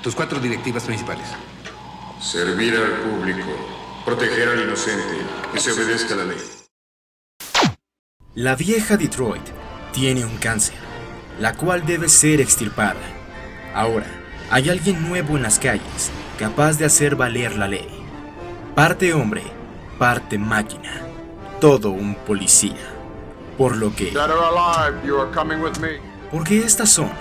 Tus 4 directivas principales. Servir al público, proteger al inocente, que se obedezca la ley. La vieja Detroit tiene un cáncer, la cual debe ser extirpada. Ahora, hay alguien nuevo en las calles, capaz de hacer valer la ley. Parte hombre, parte máquina, todo un policía. Por lo que... Dead or alive, you are coming with me. Porque estas son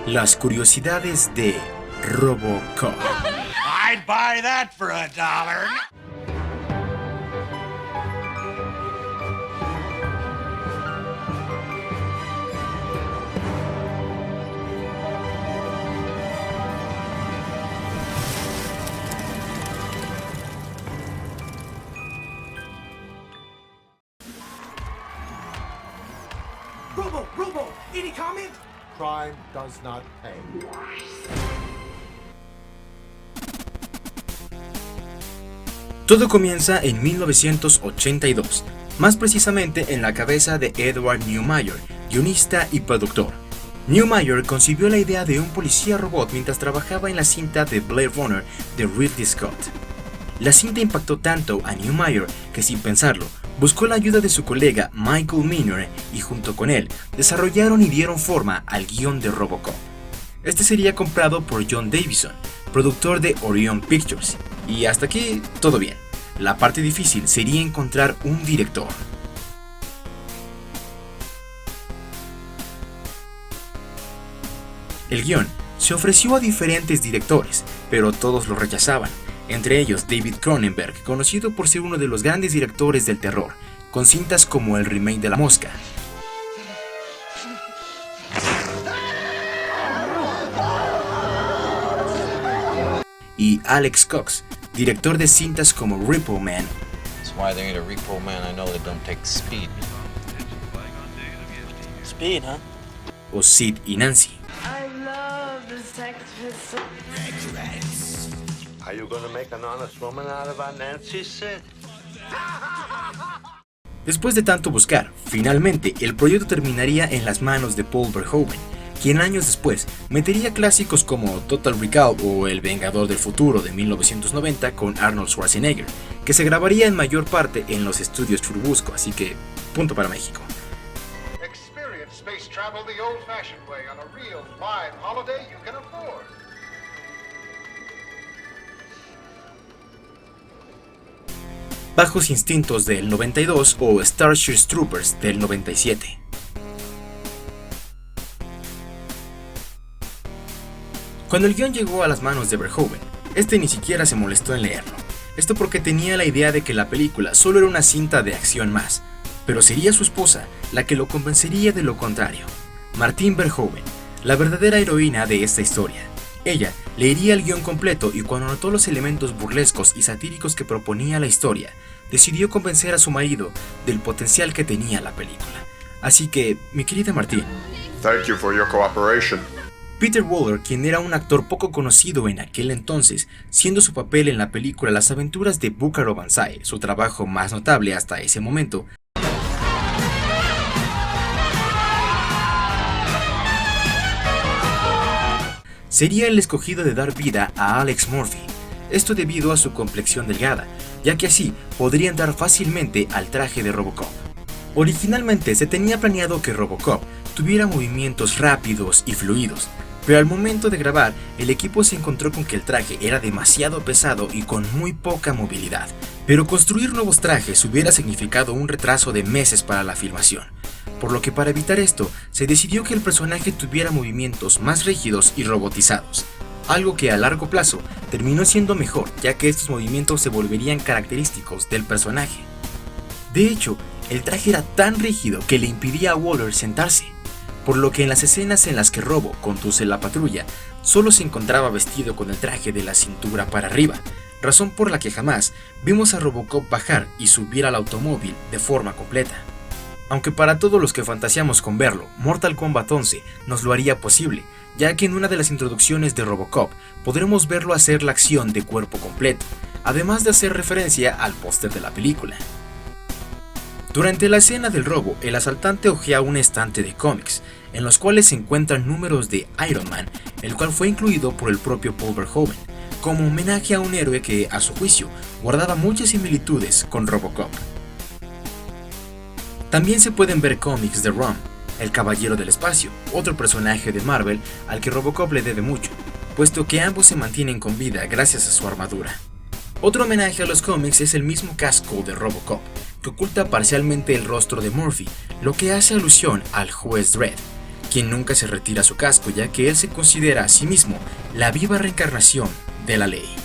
las curiosidades de RoboCop. I'd buy that for $1. Robo, any comment? Crime does not pay. Todo comienza en 1982, más precisamente en la cabeza de Edward Neumeier, guionista y productor. Neumeier concibió la idea de un policía robot mientras trabajaba en la cinta de Blade Runner de Ridley Scott. La cinta impactó tanto a Neumeier que, sin pensarlo, buscó la ayuda de su colega Michael Miner y junto con él desarrollaron y dieron forma al guión de RoboCop. Este sería comprado por John Davison, productor de Orion Pictures, y hasta aquí todo bien. La parte difícil sería encontrar un director. El guión se ofreció a diferentes directores, pero todos lo rechazaban. Entre ellos David Cronenberg, conocido por ser uno de los grandes directores del terror, con cintas como el remake de La Mosca. Y Alex Cox, director de cintas como Repo Man. That's why they ain't a repo man. I know they don't take speed. Speed, huh? O Sid y Nancy. I love the Sex Pistols. Are you gonna make an honest woman out of our Nancy, Sid? Después de tanto buscar, finalmente el proyecto terminaría en las manos de Paul Verhoeven, quien años después metería clásicos como Total Recall o El Vengador del Futuro de 1990 con Arnold Schwarzenegger, que se grabaría en mayor parte en los estudios Churubusco, así que punto para México. Experience space travel the old-fashioned way on a real live holiday you can afford. Bajos Instintos del 92 o Starship Troopers del 97. Cuando el guión llegó a las manos de Verhoeven, este ni siquiera se molestó en leerlo. Esto porque tenía la idea de que la película solo era una cinta de acción más, pero sería su esposa la que lo convencería de lo contrario. Martine Verhoeven, la verdadera heroína de esta historia. Ella leería el guión completo y cuando notó los elementos burlescos y satíricos que proponía la historia, decidió convencer a su marido del potencial que tenía la película. Así que, mi querida Martine. Thank you for your cooperation. Peter Waller, quien era un actor poco conocido en aquel entonces, siendo su papel en la película Las aventuras de Buckaroo Banzai su trabajo más notable hasta ese momento, sería el escogido de dar vida a Alex Murphy, esto debido a su complexión delgada, ya que así podría entrar fácilmente al traje de RoboCop. Originalmente se tenía planeado que RoboCop tuviera movimientos rápidos y fluidos, pero al momento de grabar el equipo se encontró con que el traje era demasiado pesado y con muy poca movilidad, pero construir nuevos trajes hubiera significado un retraso de meses para la filmación. Por lo que para evitar esto, se decidió que el personaje tuviera movimientos más rígidos y robotizados, algo que a largo plazo terminó siendo mejor, ya que estos movimientos se volverían característicos del personaje. De hecho, el traje era tan rígido que le impidía a Waller sentarse, por lo que en las escenas en las que Robo conduce la patrulla, solo se encontraba vestido con el traje de la cintura para arriba, razón por la que jamás vimos a RoboCop bajar y subir al automóvil de forma completa. Aunque para todos los que fantaseamos con verlo, Mortal Kombat 11 nos lo haría posible, ya que en una de las introducciones de RoboCop podremos verlo hacer la acción de cuerpo completo, además de hacer referencia al póster de la película. Durante la escena del robo, el asaltante hojea un estante de cómics, en los cuales se encuentran números de Iron Man, el cual fue incluido por el propio Paul Verhoeven, como homenaje a un héroe que, a su juicio, guardaba muchas similitudes con Robocop. También se pueden ver cómics de Rom, el Caballero del Espacio, otro personaje de Marvel al que Robocop le debe mucho, puesto que ambos se mantienen con vida gracias a su armadura. Otro homenaje a los cómics es el mismo casco de Robocop, que oculta parcialmente el rostro de Murphy, lo que hace alusión al juez Dredd, quien nunca se retira su casco ya que él se considera a sí mismo la viva reencarnación de la ley.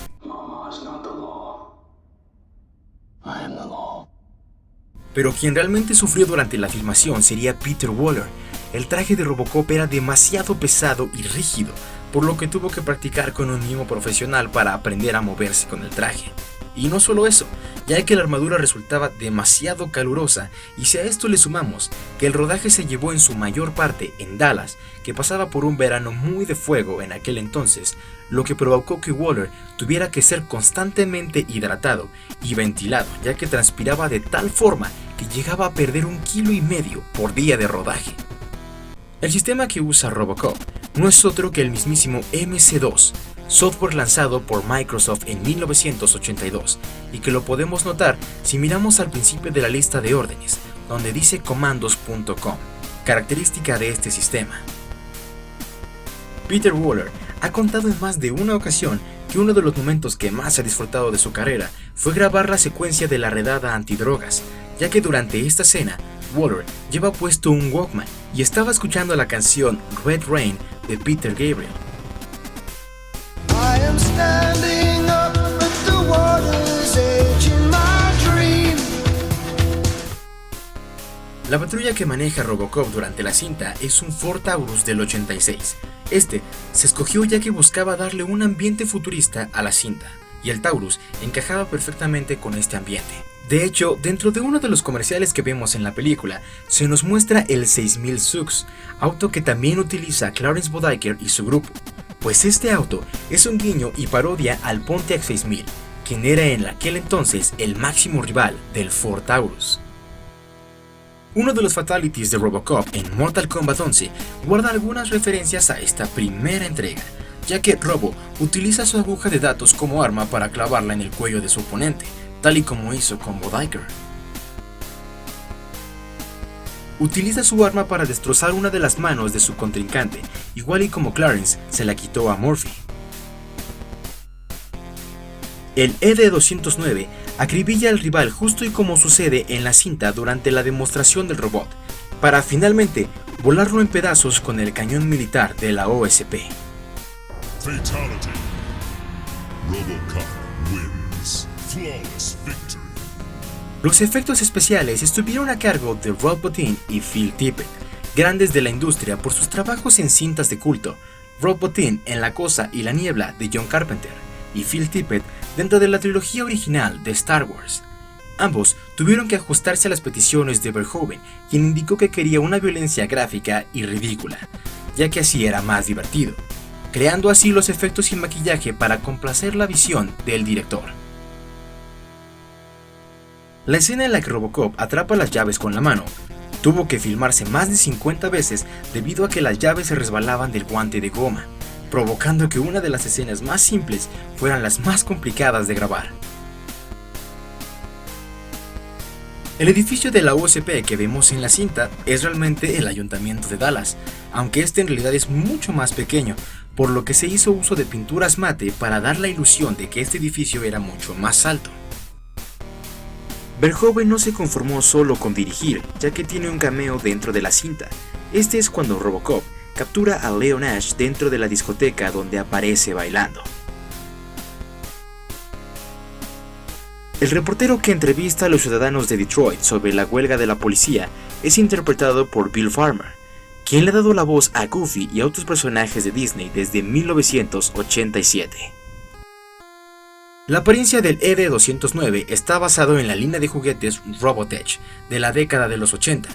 Pero quien realmente sufrió durante la filmación sería Peter Waller. El traje de Robocop era demasiado pesado y rígido, por lo que tuvo que practicar con un mimo profesional para aprender a moverse con el traje. Y no solo eso, ya que la armadura resultaba demasiado calurosa, y si a esto le sumamos que el rodaje se llevó en su mayor parte en Dallas, que pasaba por un verano muy de fuego en aquel entonces, lo que provocó que Waller tuviera que ser constantemente hidratado y ventilado, ya que transpiraba de tal forma que llegaba a perder 1,5 kg por día de rodaje. El sistema que usa Robocop no es otro que el mismísimo MC-2, software lanzado por Microsoft en 1982, y que lo podemos notar si miramos al principio de la lista de órdenes, donde dice comandos.com, característica de este sistema. Peter Waller ha contado en más de una ocasión que uno de los momentos que más ha disfrutado de su carrera fue grabar la secuencia de la redada antidrogas, ya que durante esta escena, Waller lleva puesto un Walkman y estaba escuchando la canción Red Rain de Peter Gabriel. I am standing up at the water's edge in my dream. La patrulla que maneja Robocop durante la cinta es un Ford Taurus del 86. Este se escogió ya que buscaba darle un ambiente futurista a la cinta, y el Taurus encajaba perfectamente con este ambiente. De hecho, dentro de uno de los comerciales que vemos en la película, se nos muestra el 6000 Sux, auto que también utiliza Clarence Bodiker y su grupo, pues este auto es un guiño y parodia al Pontiac 6000, quien era en aquel entonces el máximo rival del Ford Taurus. Uno de los fatalities de Robocop en Mortal Kombat 11 guarda algunas referencias a esta primera entrega, ya que Robo utiliza su aguja de datos como arma para clavarla en el cuello de su oponente, tal y como hizo con Bodiker. Utiliza su arma para destrozar una de las manos de su contrincante, igual y como Clarence se la quitó a Murphy. El ED-209 acribilla al rival justo y como sucede en la cinta durante la demostración del robot, para finalmente volarlo en pedazos con el cañón militar de la OSP. Fatality. Robocop wins. Flawless victory. Los efectos especiales estuvieron a cargo de Rob Bottin y Phil Tippett, grandes de la industria por sus trabajos en cintas de culto. Rob Bottin en La Cosa y la Niebla de John Carpenter, y Phil Tippett dentro de la trilogía original de Star Wars. Ambos tuvieron que ajustarse a las peticiones de Verhoeven, quien indicó que quería una violencia gráfica y ridícula, ya que así era más divertido, creando así los efectos y maquillaje para complacer la visión del director. La escena en la que Robocop atrapa las llaves con la mano tuvo que filmarse más de 50 veces debido a que las llaves se resbalaban del guante de goma, provocando que una de las escenas más simples fueran las más complicadas de grabar. El edificio de la OSP que vemos en la cinta es realmente el Ayuntamiento de Dallas, aunque este en realidad es mucho más pequeño, por lo que se hizo uso de pinturas mate para dar la ilusión de que este edificio era mucho más alto. Verhoeven no se conformó solo con dirigir, ya que tiene un cameo dentro de la cinta. Este es cuando Robocop captura a Leon Ash dentro de la discoteca donde aparece bailando. El reportero que entrevista a los ciudadanos de Detroit sobre la huelga de la policía es interpretado por Bill Farmer, quien le ha dado la voz a Goofy y a otros personajes de Disney desde 1987. La apariencia del ED-209 está basado en la línea de juguetes Robotech de la década de los 80.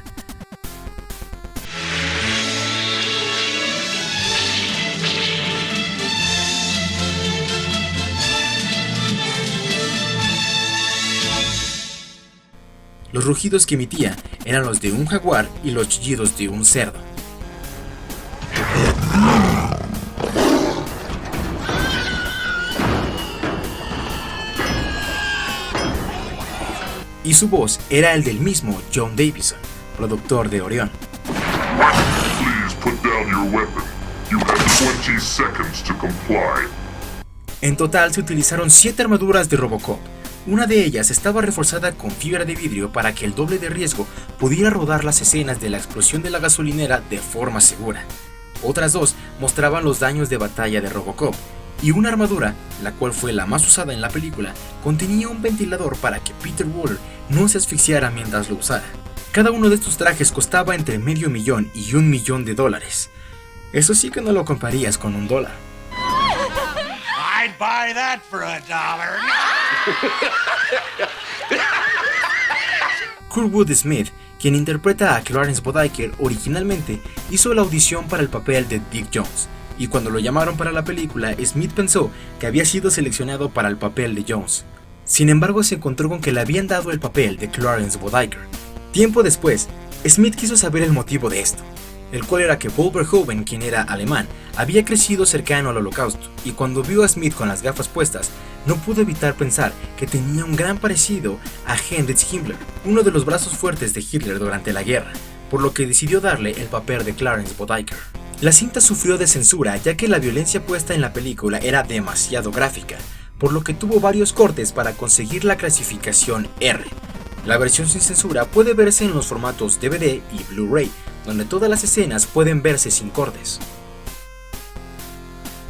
Los rugidos que emitía eran los de un jaguar y los chillidos de un cerdo. Y su voz era el del mismo John Davison, productor de Orión. Please put down your weapon. You have 20 seconds to comply. En total se utilizaron 7 armaduras de Robocop. Una de ellas estaba reforzada con fibra de vidrio para que el doble de riesgo pudiera rodar las escenas de la explosión de la gasolinera de forma segura. Otras 2 mostraban los daños de batalla de Robocop, y una armadura, la cual fue la más usada en la película, contenía un ventilador para que Peter Waller no se asfixiara mientras lo usara. Cada uno de estos trajes costaba entre $500,000 y $1,000,000. Eso sí que no lo comprarías con $1. I'd buy that for $1. Kurtwood Smith, quien interpreta a Clarence Bodiker, originalmente hizo la audición para el papel de Dick Jones, y cuando lo llamaron para la película, Smith pensó que había sido seleccionado para el papel de Jones. Sin embargo, se encontró con que le habían dado el papel de Clarence Bodiker. Tiempo después, Smith quiso saber el motivo de esto, el cual era que Paul Verhoeven, quien era alemán, había crecido cercano al Holocausto, y cuando vio a Smith con las gafas puestas, no pudo evitar pensar que tenía un gran parecido a Heinrich Himmler, uno de los brazos fuertes de Hitler durante la guerra, por lo que decidió darle el papel de Clarence Bodiker. La cinta sufrió de censura ya que la violencia puesta en la película era demasiado gráfica, por lo que tuvo varios cortes para conseguir la clasificación R. La versión sin censura puede verse en los formatos DVD y Blu-ray, donde todas las escenas pueden verse sin cortes.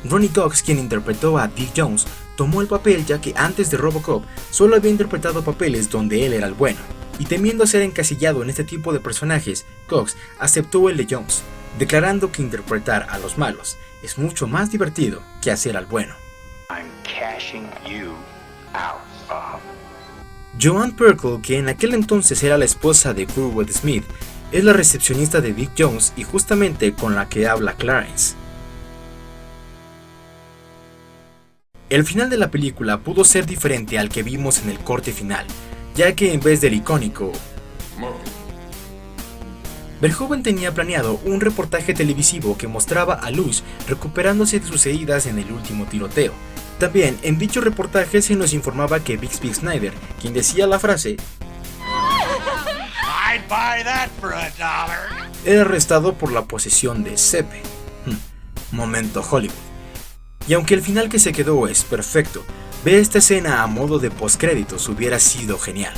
Ronny Cox, quien interpretó a Dick Jones, tomó el papel ya que antes de Robocop solo había interpretado papeles donde él era el bueno, y temiendo ser encasillado en este tipo de personajes, Cox aceptó el de Jones, declarando que interpretar a los malos es mucho más divertido que hacer al bueno. I'm cashing you out. Joanne Perkle, que en aquel entonces era la esposa de Kurtwood Smith, es la recepcionista de Dick Jones y justamente con la que habla Clarence. El final de la película pudo ser diferente al que vimos en el corte final, ya que en vez del icónico Verhoeven tenía planeado un reportaje televisivo que mostraba a Luz recuperándose de sus heridas en el último tiroteo. También en dicho reportaje se nos informaba que Bixby Snyder, quien decía la frase I'd buy that for $1. era arrestado por la posesión de Sepe. Momento Hollywood. Y aunque el final que se quedó es perfecto, ver esta escena a modo de postcréditos hubiera sido genial.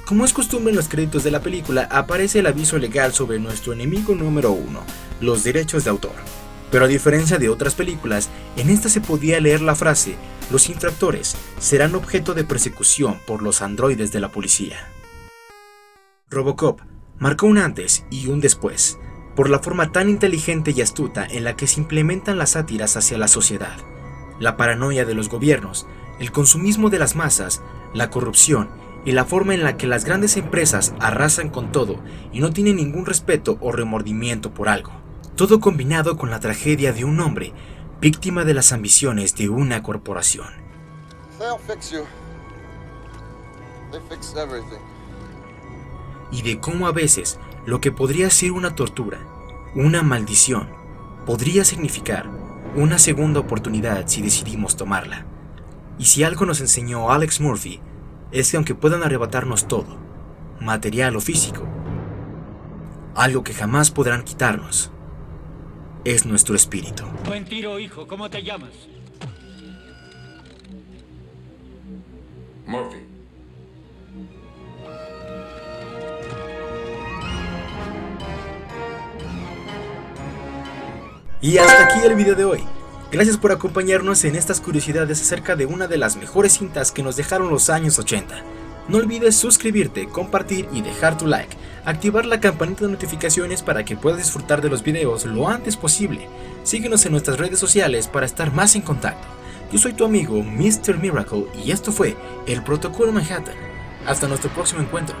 Como es costumbre en los créditos de la película, aparece el aviso legal sobre nuestro enemigo número 1, los derechos de autor. Pero a diferencia de otras películas, en esta se podía leer la frase: los infractores serán objeto de persecución por los androides de la policía. Robocop marcó un antes y un después, por la forma tan inteligente y astuta en la que se implementan las sátiras hacia la sociedad, la paranoia de los gobiernos, el consumismo de las masas, la corrupción y la forma en la que las grandes empresas arrasan con todo y no tienen ningún respeto o remordimiento por algo. Todo combinado con la tragedia de un hombre, víctima de las ambiciones de una corporación. They'll fix you. They fix everything. Y de cómo a veces lo que podría ser una tortura, una maldición, podría significar una segunda oportunidad si decidimos tomarla. Y si algo nos enseñó Alex Murphy, es que aunque puedan arrebatarnos todo, material o físico, algo que jamás podrán quitarnos es nuestro espíritu. Buen tiro, hijo. ¿Cómo te llamas? Murphy. Y hasta aquí el video de hoy. Gracias por acompañarnos en estas curiosidades acerca de una de las mejores cintas que nos dejaron los años 80. No olvides suscribirte, compartir y dejar tu like. Activar la campanita de notificaciones para que puedas disfrutar de los videos lo antes posible. Síguenos en nuestras redes sociales para estar más en contacto. Yo soy tu amigo Mr. Miracle y esto fue El Protocolo Manhattan. Hasta nuestro próximo encuentro.